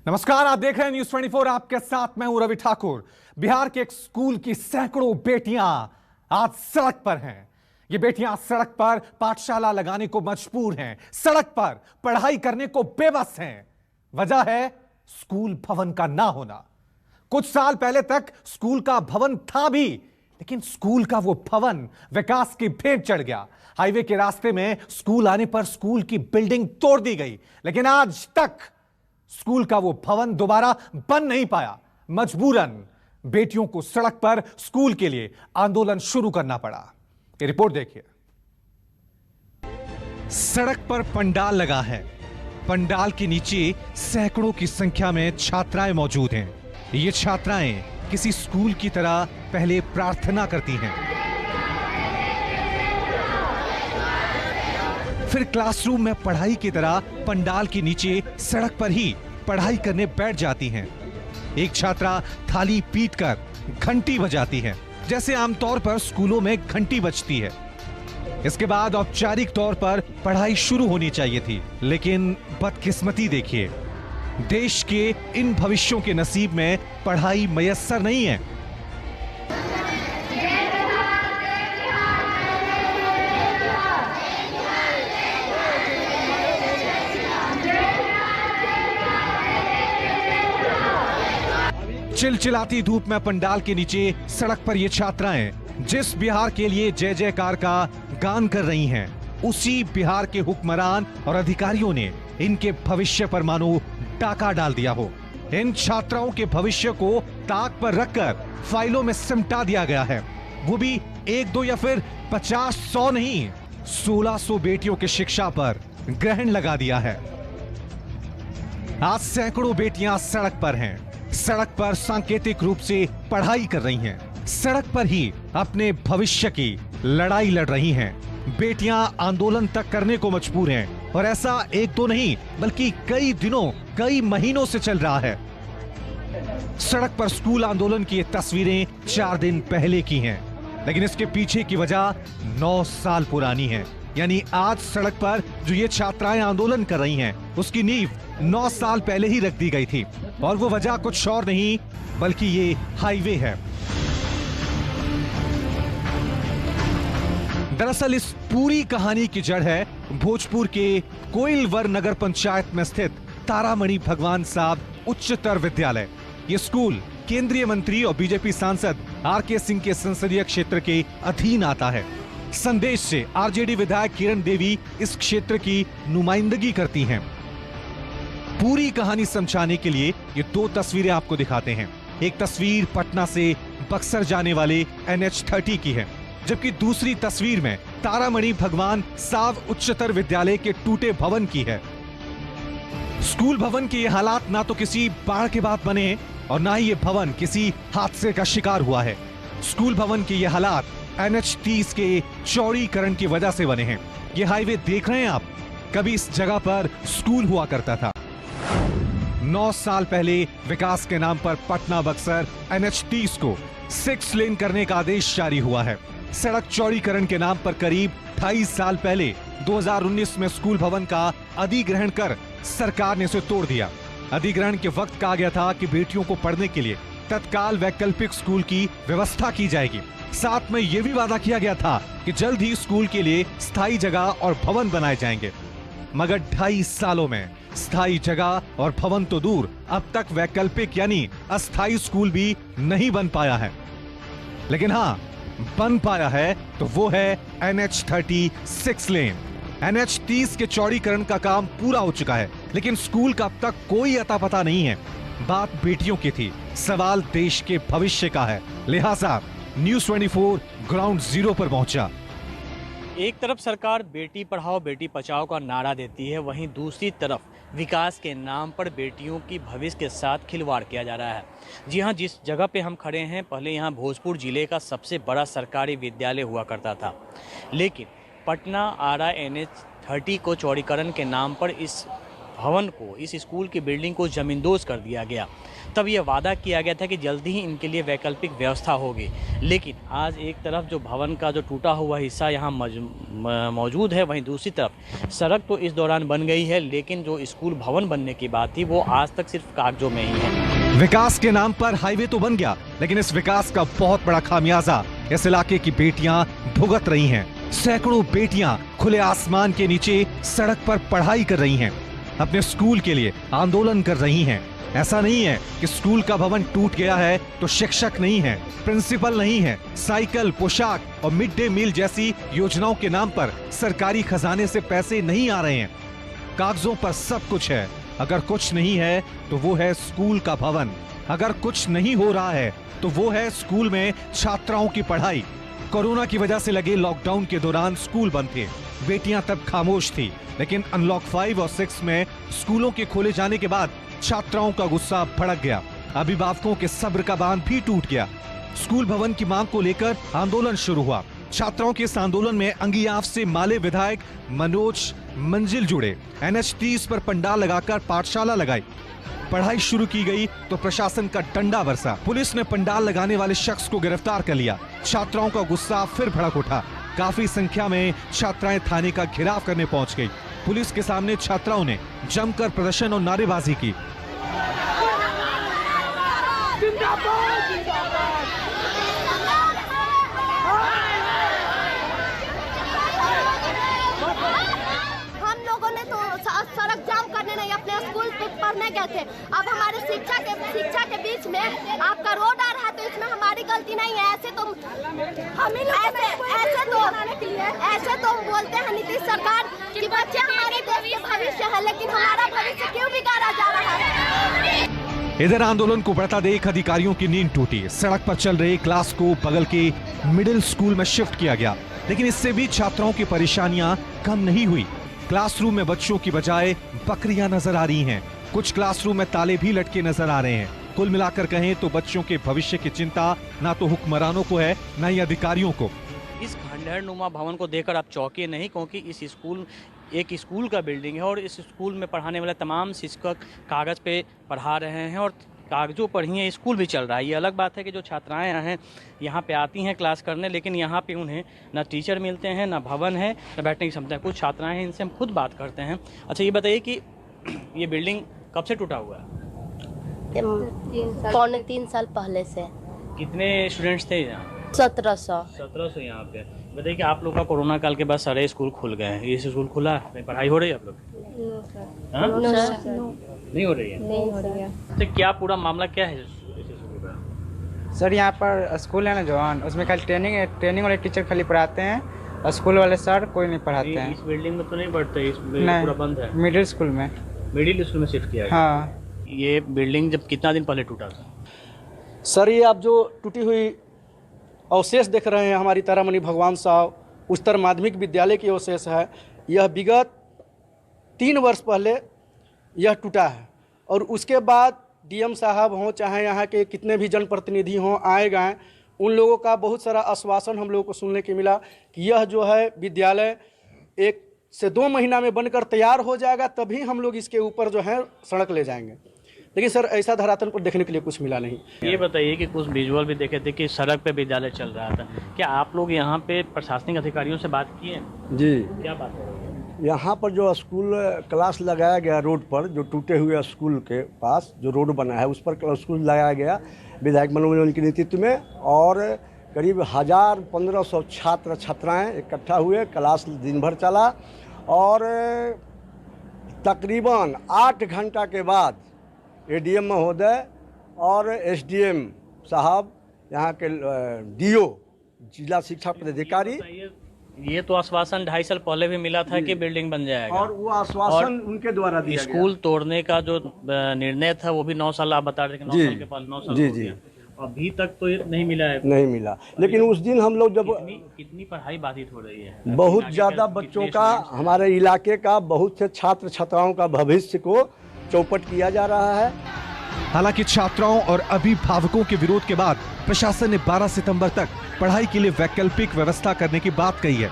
नमस्कार, आप देख रहे हैं न्यूज़ 24। आपके साथ मैं हूं रवि ठाकुर। बिहार के एक स्कूल की सैकड़ों बेटियां आज सड़क पर हैं। ये बेटियां सड़क पर पाठशाला लगाने को मजबूर हैं, सड़क पर पढ़ाई करने को बेबस हैं। वजह है स्कूल भवन का ना होना। कुछ साल पहले तक स्कूल का भवन था भी, लेकिन स्कूल का वो भवन विकास की भेंट चढ़ गया। हाईवे के रास्ते में स्कूल आने पर स्कूल की बिल्डिंग तोड़ दी गई, लेकिन आज तक स्कूल का वो भवन दोबारा बन नहीं पाया। मजबूरन बेटियों को सड़क पर स्कूल के लिए आंदोलन शुरू करना पड़ा। ये रिपोर्ट देखिए। सड़क पर पंडाल लगा है। पंडाल के नीचे सैकड़ों की संख्या में छात्राएं मौजूद हैं। ये छात्राएं किसी स्कूल की तरह पहले प्रार्थना करती हैं, फिर क्लासरूम में पढ़ाई की तरह पंडाल के नीचे सड़क पर ही पढ़ाई करने बैठ जाती हैं। एक छात्रा थाली पीटकर घंटी बजाती है, जैसे आमतौर पर स्कूलों में घंटी बजती है। इसके बाद औपचारिक तौर पर पढ़ाई शुरू होनी चाहिए थी, लेकिन बदकिस्मती देखिए, देश के इन भविष्यों के नसीब में पढ़ाई मयस्सर नहीं है। चिलचिलाती धूप में पंडाल के नीचे सड़क पर ये छात्राएं जिस बिहार के लिए जय जयकार का गान कर रही हैं, उसी बिहार के हुक्मरान और अधिकारियों ने इनके भविष्य पर मानो डाका डाल दिया हो। इन छात्राओं के भविष्य को ताक पर रखकर फाइलों में सिमटा दिया गया है। वो भी एक दो या फिर 50-100 नहीं, 1600 बेटियों की शिक्षा पर ग्रहण लगा दिया है। आज सैकड़ों बेटियां सड़क पर हैं, सड़क पर सांकेतिक रूप से पढ़ाई कर रही हैं, सड़क पर ही अपने भविष्य की लड़ाई लड़ रही हैं। बेटियां आंदोलन तक करने को मजबूर हैं, और ऐसा एक दो नहीं बल्कि कई दिनों कई महीनों से चल रहा है। सड़क पर स्कूल आंदोलन की ये तस्वीरें 4 दिन पहले की हैं, लेकिन इसके पीछे की वजह 9 साल पुरानी है। यानी आज सड़क पर जो ये छात्राएं आंदोलन कर रही हैं, उसकी नींव 9 साल पहले ही रख दी गई थी, और वो वजह कुछ और नहीं बल्कि ये हाईवे है। दरअसल इस पूरी कहानी की जड़ है भोजपुर के कोइलवर नगर पंचायत में स्थित तारामणि भगवान साहब उच्चतर विद्यालय। ये स्कूल केंद्रीय मंत्री और बीजेपी सांसद आर.के. सिंह के संसदीय क्षेत्र के अधीन आता है। संदेश से आरजेडी विधायक किरण देवी इस क्षेत्र की नुमाइंदगी करती हैं। पूरी कहानी समझाने के लिए ये 2 तस्वीरें आपको दिखाते हैं। एक तस्वीर पटना से बक्सर जाने वाले NH-30 की है, जबकि दूसरी तस्वीर में तारामणि भगवान साहब उच्चतर विद्यालय के टूटे भवन की है। स्कूल भवन के ये हालात ना तो किसी बाढ़ के बाद बने और ना ही ये भवन किसी हादसे का शिकार हुआ है। स्कूल भवन के ये हालात NH-30 के चौड़ीकरण की वजह से बने हैं। ये हाईवे देख रहे हैं आप, कभी इस जगह पर स्कूल हुआ करता था। 9 साल पहले विकास के नाम पर पटना बक्सर NH-30 को 6 लेन करने का आदेश जारी हुआ है। सड़क चौड़ीकरण के नाम पर करीब 28 साल पहले 2019 में स्कूल भवन का अधिग्रहण कर सरकार ने इसे तोड़ दिया। अधिग्रहण के वक्त कहा गया था कि बेटियों को पढ़ने के लिए तत्काल वैकल्पिक स्कूल की व्यवस्था की जाएगी। साथ में यह भी वादा किया गया था कि जल्द ही स्कूल के लिए स्थायी जगह और भवन बनाए जाएंगे। मगर 2.5 सालों में स्थायी जगह और भवन तो दूर, अब तक वैकल्पिक यानी अस्थायी स्कूल भी नहीं बन पाया है। लेकिन हाँ, बन पाया है तो वो है NH-30 6 लेन। NH-30 के चौड़ीकरण का काम पूरा हो चुका है, लेकिन स्कूल का अब तक कोई अता पता नहीं है। बात बेटियों की थी, सवाल देश के भविष्य का है। लिहाजा न्यूज़ 24 ग्राउंड जीरो पर पहुंचा। एक तरफ सरकार बेटी पढ़ाओ बेटी बचाओ का नारा देती है, वहीं दूसरी तरफ विकास के नाम पर बेटियों की भविष्य के साथ खिलवाड़ किया जा रहा है। जी हाँ, जिस जगह पे हम खड़े हैं, पहले यहाँ भोजपुर जिले का सबसे बड़ा सरकारी विद्यालय हुआ करता था, लेकिन पटना आरा NH-30 को चौड़ीकरण के नाम पर इस भवन को, इस स्कूल की बिल्डिंग को ज़मींदोज़ कर दिया गया, तब यह वादा किया गया था कि जल्दी ही इनके लिए वैकल्पिक व्यवस्था होगी। लेकिन आज एक तरफ जो भवन का जो टूटा हुआ हिस्सा यहाँ मौजूद है, वहीं दूसरी तरफ सड़क तो इस दौरान बन गई है, लेकिन जो स्कूल भवन बनने की बात थी वो आज तक सिर्फ कागजों में ही है। विकास के नाम पर हाईवे तो बन गया, लेकिन इस विकास का बहुत बड़ा खामियाजा इस इलाके की बेटियां भुगत रही हैं। सैकड़ों बेटियां खुले आसमान के नीचे सड़क पर पढ़ाई कर रही हैं, अपने स्कूल के लिए आंदोलन कर रही हैं। ऐसा नहीं है कि स्कूल का भवन टूट गया है तो शिक्षक नहीं है, प्रिंसिपल नहीं है, साइकिल, पोशाक और मिड डे मील जैसी योजनाओं के नाम पर सरकारी खजाने से पैसे नहीं आ रहे हैं। कागजों पर सब कुछ है, अगर कुछ नहीं है तो वो है स्कूल का भवन। अगर कुछ नहीं हो रहा है तो वो है स्कूल में छात्राओं की पढ़ाई। कोरोना की वजह से लगे लॉकडाउन के दौरान स्कूल बंद थे, बेटियां तब खामोश थी, लेकिन अनलॉक 5 और 6 में स्कूलों के खोले जाने के बाद छात्राओं का गुस्सा भड़क गया, अभिभावकों के सब्र का बांध भी टूट गया। स्कूल भवन की मांग को लेकर आंदोलन शुरू हुआ। छात्राओं के इस आंदोलन में अंगियाफ से माले विधायक मनोज मंजिल जुड़े। NH 30 पर पंडाल लगाकर पाठशाला लगाई, पढ़ाई शुरू की गई तो प्रशासन का डंडा बरसा। पुलिस ने पंडाल लगाने वाले शख्स को गिरफ्तार कर लिया। छात्राओं का गुस्सा फिर भड़क उठा, काफी संख्या में छात्राएं थाने का घेराव करने पहुंच गई। पुलिस के सामने छात्राओं ने जमकर प्रदर्शन और नारेबाजी की। हम लोगों ने तो सड़क जाम करने नहीं, अपने स्कूल पे पढ़ने गए थे। अब हमारे शिक्षा के बीच में आपका रोड आ रहा है तो इसमें हमारी गलती नहीं है। ऐसे तो हम बोलते हैं नीतीश सरकार कि बच्चे हमारे देश के भविष्य है, लेकिन हमारा भविष्य क्यों बिगाड़ा जा रहा है। इधर आंदोलन को बढ़ता देख अधिकारियों की नींद टूटी। सड़क पर चल रहे क्लास को बगल के मिडिल स्कूल में शिफ्ट किया गया, लेकिन इससे भी छात्राओं की परेशानियां कम नहीं हुई। क्लासरूम में बच्चों की बजाय बकरियां नजर आ रही हैं। कुछ क्लासरूम में ताले भी लटके नजर आ रहे हैं। कुल मिलाकर कहें तो बच्चों के भविष्य की चिंता ना तो हुक्मरानों को है, ना ही अधिकारियों को। इस खंडहर नुमा भवन को देखकर आप चौंके नहीं, क्योंकि इस स्कूल एक स्कूल का बिल्डिंग है और इस स्कूल में पढ़ाने वाले तमाम शिक्षक कागज़ पे पढ़ा रहे हैं और कागजों पर ही ये स्कूल भी चल रहा है। ये अलग बात है कि जो छात्राएं हैं यहाँ पे आती हैं क्लास करने, लेकिन यहाँ पे उन्हें ना टीचर मिलते हैं, ना भवन है, ना बैठने की क्षमता है। कुछ छात्राएं हैं, इनसे हम खुद बात करते हैं। अच्छा, ये बताइए कि ये बिल्डिंग कब से टूटा हुआ है? 3 साल पहले से। कितने स्टूडेंट्स थे यहाँ? 1700 यहाँ पे। बताइए कि आप लोग का कोरोना काल के बाद सारे स्कूल खुल गए हैं, ये स्कूल खुला है, पढ़ाई हो रही है आप लोग? नहीं हो रही है। तो क्या पूरा मामला क्या है इस स्कूल का? सर यहाँ पर स्कूल है ना जवान, उसमें खाली ट्रेनिंग वाले टीचर खाली पढ़ाते हैं, स्कूल वाले सर कोई नहीं पढ़ाते हैं। इस बिल्डिंग में तो नहीं पढ़ते? नहीं, पूरा बंद है। मिडिल स्कूल में शिफ्ट किया है। हाँ। ये बिल्डिंग जब कितना दिन पहले टूटा था? सर ये आप जो टूटी हुई अवशेष देख रहे हैं हमारी तारामणि भगवान साहब उच्चतर माध्यमिक विद्यालय की अवशेष है। यह विगत 3 वर्ष पहले यह टूटा है और उसके बाद DM साहब हों चाहे यहाँ के कितने भी जनप्रतिनिधि हों आए गए, उन लोगों का बहुत सारा आश्वासन हम लोगों को सुनने को मिला कि यह जो है विद्यालय 1 से 2 महीना में बनकर तैयार हो जाएगा, तभी हम लोग इसके ऊपर जो है सड़क ले जाएंगे। लेकिन सर ऐसा धरातल पर देखने के लिए कुछ मिला नहीं। ये बताइए कि कुछ विजुअल भी देखे थे कि सड़क पे विद्यालय चल रहा था, क्या आप लोग यहाँ पे प्रशासनिक अधिकारियों से बात किए? जी, क्या बात है? यहाँ पर जो स्कूल क्लास लगाया गया रोड पर, जो टूटे हुए स्कूल के पास जो रोड बना है उस पर स्कूल लगाया गया विधायक मनोज के नेतृत्व में, और करीब 1500 छात्र छात्राएं इकट्ठा हुए, क्लास दिन भर चला और तकरीबन 8 घंटा के बाद ADM महोदय और SDM साहब, यहाँ के DO जिला शिक्षा पदाधिकारी, ये तो आश्वासन 2.5 साल पहले भी मिला था कि बिल्डिंग बन जाएगा, और वो आश्वासन उनके द्वारा दिया गया। स्कूल तोड़ने का जो निर्णय था वो भी 9 साल आप बता रहे थे, 9 साल के बाद 9 साल जी हो गया। अभी तक तो ये नहीं मिला है। नहीं मिला, लेकिन उस दिन हम लोग जब कितनी पढ़ाई बाधित हो रही है, बहुत ज़्यादा बच्चों का, हमारे इलाके का बहुत से छात्र छात्राओं का भविष्य को चौपट किया जा रहा है। हालांकि छात्राओं और अभिभावकों के विरोध के बाद प्रशासन ने 12 सितंबर तक पढ़ाई के लिए वैकल्पिक व्यवस्था करने की बात कही है।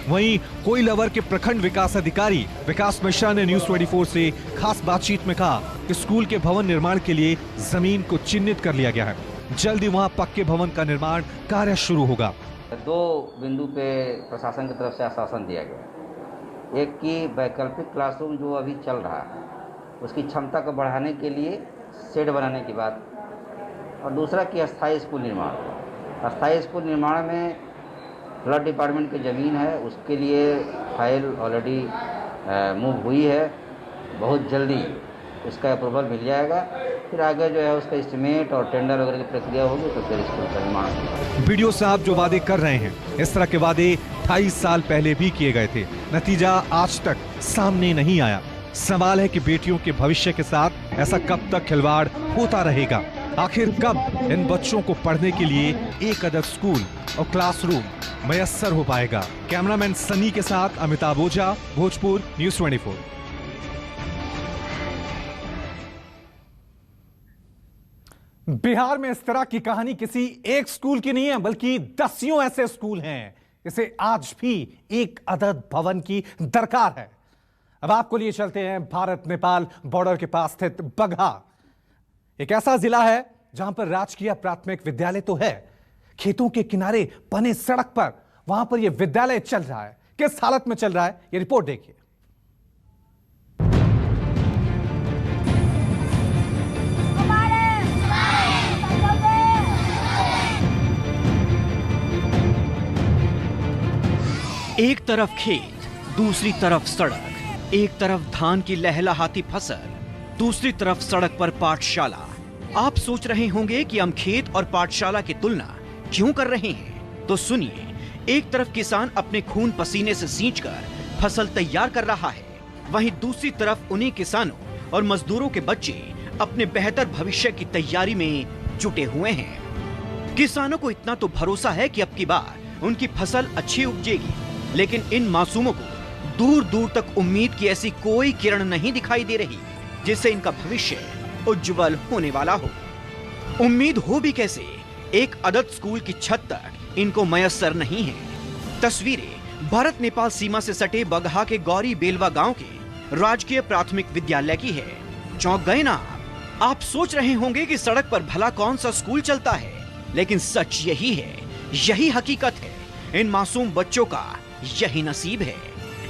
वहीं कोइलवर के प्रखंड विकास अधिकारी विकास मिश्रा ने न्यूज 24 से खास बातचीत में कहा कि स्कूल के भवन निर्माण के लिए जमीन को चिन्हित कर लिया गया है। जल्द ही वहां पक्के भवन का निर्माण कार्य शुरू होगा। 2 बिंदु पे प्रशासन की तरफ से आश्वासन दिया गया। एक की वैकल्पिक क्लासरूम जो अभी चल रहा है उसकी क्षमता को बढ़ाने के लिए शेड बनाने की बात, और दूसरा कि अस्थायी स्कूल निर्माण। अस्थायी स्कूल निर्माण में फ्लड डिपार्टमेंट की ज़मीन है, उसके लिए फाइल ऑलरेडी मूव हुई है। बहुत जल्दी उसका अप्रूवल मिल जाएगा, फिर आगे जो है उसका एस्टिमेट और टेंडर वगैरह की प्रक्रिया होगी तो फिर स्कूल का निर्माण होगा। वीडियो साहब जो वादे कर रहे हैं, इस तरह के वादे 28 साल पहले भी किए गए थे। नतीजा आज तक सामने नहीं आया। सवाल है कि बेटियों के भविष्य के साथ ऐसा कब तक खिलवाड़ होता रहेगा? आखिर कब इन बच्चों को पढ़ने के लिए एक अदद स्कूल और क्लासरूम मयस्सर हो पाएगा? कैमरामैन सनी के साथ अमिताभ ओझा, भोजपुर न्यूज 24। बिहार में इस तरह की कहानी किसी एक स्कूल की नहीं है, बल्कि दसियों ऐसे स्कूल हैं इसे आज भी एक अदद भवन की दरकार है। अब आपको लिए चलते हैं भारत नेपाल बॉर्डर के पास स्थित बगहा। एक ऐसा जिला है जहां पर राजकीय प्राथमिक विद्यालय तो है, खेतों के किनारे बने सड़क पर वहां पर यह विद्यालय चल रहा है। किस हालत में चल रहा है ये रिपोर्ट देखिए। एक तरफ खेत, दूसरी तरफ सड़क, एक तरफ धान की लहलहाती फसल, दूसरी तरफ सड़क पर पाठशाला। आप सोच रहे होंगे कि हम खेत और पाठशाला की तुलना क्यों कर रहे हैं? तो सुनिए, एक तरफ किसान अपने खून पसीने से सींचकर फसल तैयार कर रहा है, वहीं दूसरी तरफ उन्हीं किसानों और मजदूरों के बच्चे अपने बेहतर भविष्य की तैयारी में जुटे हुए हैं। किसानों को इतना तो भरोसा है कि अब की बार उनकी फसल अच्छी उपजेगी, लेकिन इन मासूमों को दूर दूर तक उम्मीद की ऐसी कोई किरण नहीं दिखाई दे रही जिससे इनका भविष्य उज्जवल होने वाला हो। उम्मीद हो भी कैसे? एक अदद स्कूल की छत तक इनको मयस्सर नहीं है। तस्वीरें भारत नेपाल सीमा से सटे बगहा के गौरी बेलवा गांव के राजकीय प्राथमिक विद्यालय की है। चौंक गए ना आप? सोच रहे होंगे कि सड़क पर भला कौन सा स्कूल चलता है, लेकिन सच यही है, यही हकीकत है। इन मासूम बच्चों का यही नसीब है।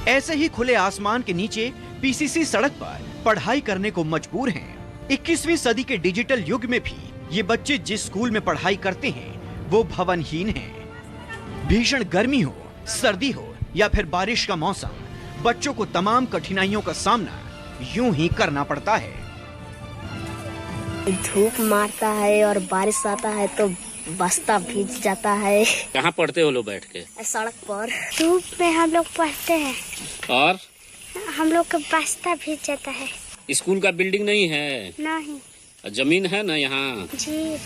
ऐसे ही खुले आसमान के नीचे पीसीसी सड़क पर पढ़ाई करने को मजबूर हैं। 21वीं सदी के डिजिटल युग में भी ये बच्चे जिस स्कूल में पढ़ाई करते हैं वो भवनहीन हैं। भीषण गर्मी हो, सर्दी हो या फिर बारिश का मौसम, बच्चों को तमाम कठिनाइयों का सामना यूं ही करना पड़ता है। धूप मारता है और बारिश आता है तो बस्ता भीग जाता है। कहाँ पढ़ते हो लोग बैठ के? सड़क पर धूप में हम लोग पढ़ते हैं और हम लोग का बस्ता भीग जाता है। स्कूल का बिल्डिंग नहीं है? नहीं। जमीन है ना यहाँ? जी।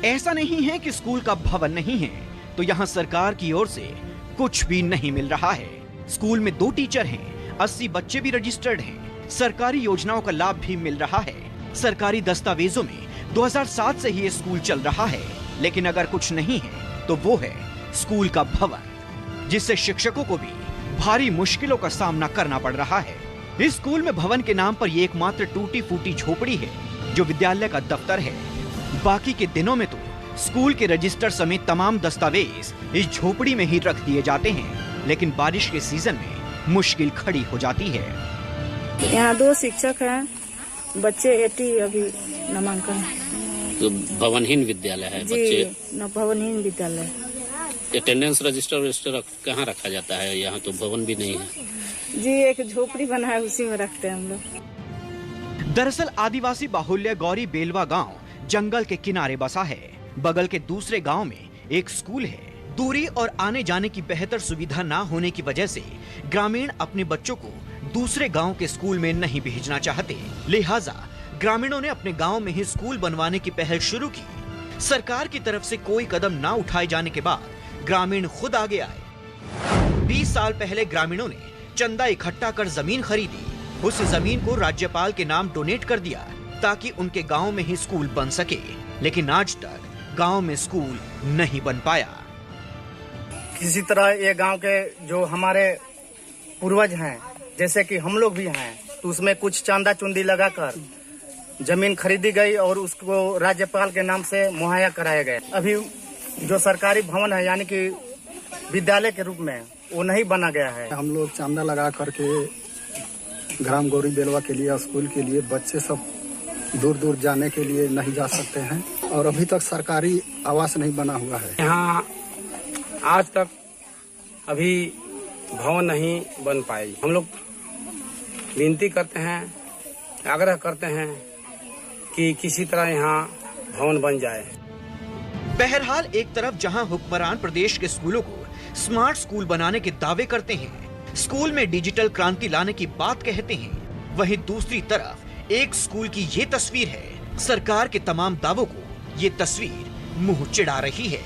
ऐसा नहीं है कि स्कूल का भवन नहीं है तो यहाँ सरकार की ओर से कुछ भी नहीं मिल रहा है। स्कूल में 2 टीचर हैं, 80 बच्चे भी रजिस्टर्ड हैं। सरकारी योजनाओं का लाभ भी मिल रहा है। सरकारी दस्तावेजों में 2007 से ही ये स्कूल चल रहा है, लेकिन अगर कुछ नहीं है तो वो है स्कूल का भवन, जिससे शिक्षकों को भी भारी मुश्किलों का सामना करना पड़ रहा है। इस स्कूल में भवन के नाम पर ये एकमात्र टूटी फूटी झोपड़ी है जो विद्यालय का दफ्तर है। बाकी के दिनों में तो स्कूल के रजिस्टर समेत तमाम दस्तावेज इस झोपड़ी में ही रख दिए जाते हैं, लेकिन बारिश के सीजन में मुश्किल खड़ी हो जाती है। यहाँ 2 शिक्षक हैं, बच्चे 80 अभी नामांकन। तो भवनहीन विद्यालय है बच्चे? भवनहीन विद्यालय। अटेंडेंस रजिस्टर कहाँ रखा जाता है? यहाँ तो भवन भी नहीं है जी। एक झोपड़ी बना है, उसी में रखते हैं हम लोग। दरअसल आदिवासी बाहुल्य गौरी बेलवा गांव जंगल के किनारे बसा है। बगल के दूसरे गांव में एक स्कूल है। दूरी और आने जाने की बेहतर सुविधा न होने की वजह से ग्रामीण अपने बच्चों को दूसरे गांव के स्कूल में नहीं भेजना चाहते, लिहाजा ग्रामीणों ने अपने गांव में ही स्कूल बनवाने की पहल शुरू की। सरकार की तरफ से कोई कदम न उठाए जाने के बाद ग्रामीण खुद आगे आए। 20 साल पहले ग्रामीणों ने चंदा इकट्ठा कर जमीन खरीदी। उस जमीन को राज्यपाल के नाम डोनेट कर दिया ताकि उनके गांव में ही स्कूल बन सके, लेकिन आज तक गांव में स्कूल नहीं बन पाया। किसी तरह ये गांव के जो हमारे पूर्वज हैं, जैसे कि हम लोग भी हैं, तो उसमें कुछ चांदा चुंदी लगाकर जमीन खरीदी गई और उसको राज्यपाल के नाम से मुहैया कराया गया। अभी जो सरकारी भवन है यानी कि विद्यालय के रूप में वो नहीं बना गया है। हम लोग चांदा लगा करके ग्राम गौरी बेलवा के लिए, स्कूल के लिए बच्चे सब दूर दूर जाने के लिए नहीं जा सकते हैं और अभी तक सरकारी आवास नहीं बना हुआ है। यहाँ आज तक अभी भवन नहीं बन पाई। हम लोग विनती करते हैं, आग्रह करते हैं कि किसी तरह यहाँ भवन बन जाए। बहरहाल एक तरफ जहां हुक्मरान प्रदेश के स्कूलों को स्मार्ट स्कूल बनाने के दावे करते हैं, स्कूल में डिजिटल क्रांति लाने की बात कहते हैं, वहीं दूसरी तरफ एक स्कूल की ये तस्वीर है। सरकार के तमाम दावों को ये तस्वीर मुंह चिढ़ा रही है।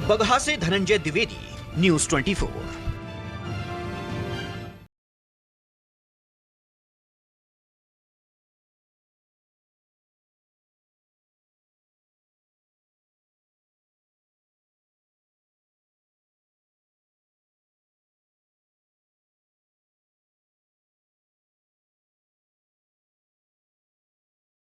बगहा से धनंजय द्विवेदी, न्यूज़ 24।